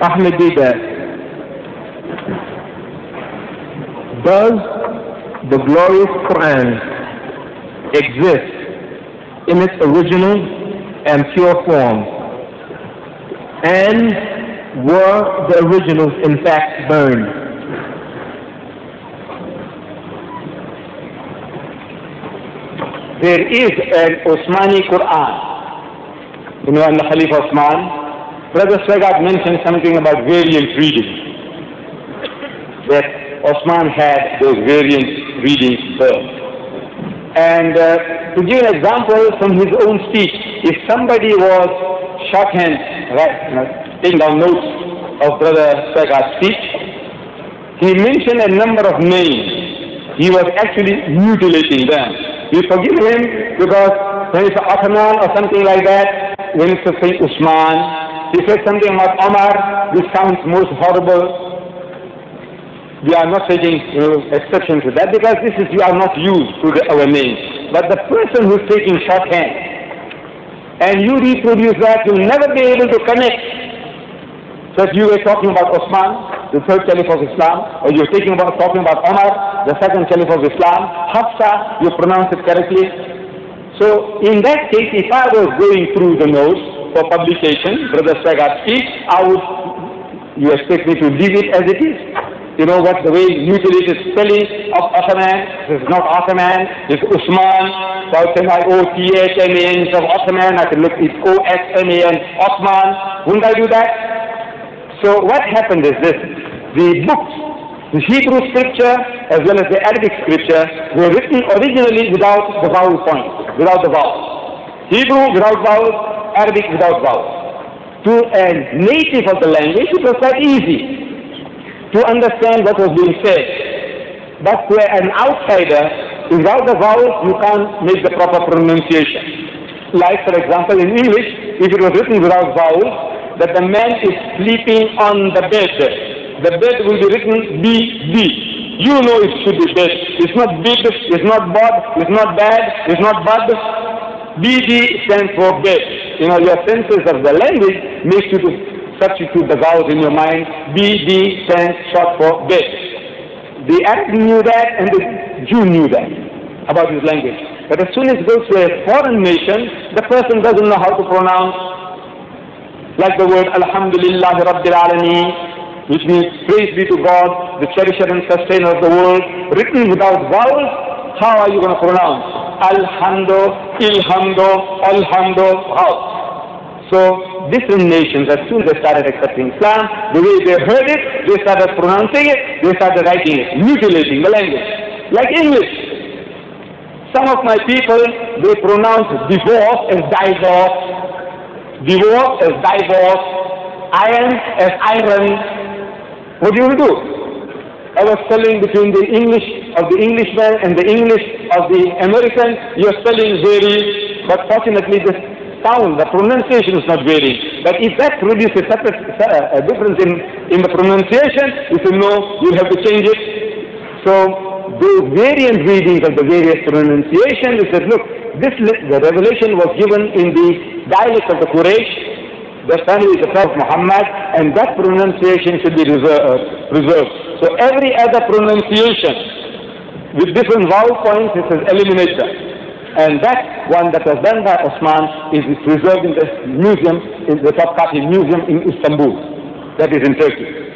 Ahmed Deedat, does the glorious Quran exist in its original and pure form? And were the originals in fact burned? There is an Uthmani Quran. You know, and the Khalifa Uthman, Brother Swagat mentioned something about variant reading. That Uthman had those variant readings burned. And to give an example from his own speech, if somebody was shorthand, right, taking down notes of Brother Swagat's speech, he mentioned a number of names. He was actually mutilating them. We forgive him because when it's Uthman or something like that, when it's saying Usman, he said something about Omar, which sounds most horrible. We are not taking exception to that because we are not used to our names. But the person who is taking shorthand and you reproduce that, you'll never be able to connect. So if you were talking about Osman, the third caliph of Islam, or you're talking about Omar, the second caliph of Islam, Hafsa, you pronounce it correctly. So in that case, if I was going through the notes for publication, Brother Swagat's speech, you expect me to leave it as it is? You know what, the way mutilated spelling of Ottoman, this is not Ottoman, it's Usman, so I would say my O-T-H-M-A-N of Ottoman, I can look, it's O-S-M-A-N, Osman, wouldn't I do that? So what happened is this, the books, the Hebrew scripture as well as the Arabic scripture were written originally without the vowel point, without the vowel. Hebrew without vowels, Arabic without vowels. To a native of the language, it was quite easy to understand what was being said. But to an outsider, without the vowels, you can't make the proper pronunciation. Like, for example, in English, if it was written without vowels, that the man is sleeping on the bed. The bed will be written B-D. You know it should be bed. It's not big, it's not bod, it's not bad, it's not bud. B-D stands for bed. You know, your senses of the language makes you to substitute the vowels in your mind. B-D stands short for bed. The Arab knew that and the Jew knew that about his language. But as soon as it goes to a foreign nation, the person doesn't know how to pronounce, like the word Alhamdulillah Rabbil Alameen, which means praise be to God, the cherisher and sustainer of the world, written without vowels. How are you going to pronounce? Alhamdu, Ilhamdu, Alhamdu, how? So different nations, as soon as they started accepting Islam, the way they heard it, they started pronouncing it, they started writing it, mutilating the language. Like English. Some of my people, they pronounce divorce as divorce, divorce as divorce, iron as iron. What do you do? I was spelling between the English of the Englishman and the English of the American. Your spelling varies, but fortunately this sound, the pronunciation is not varying. But if that produces a difference in the pronunciation, you say no, you'll have to change it. So those variant readings of the various pronunciations, it says, look, the revelation was given in the dialect of the Quraysh, the family is the Prophet Muhammad, and that pronunciation should be preserved. So every other pronunciation with different vowel points, it says eliminate that. And that one that was done by Osman is preserved in the museum, in the Topkapi Museum in Istanbul, that is in Turkey.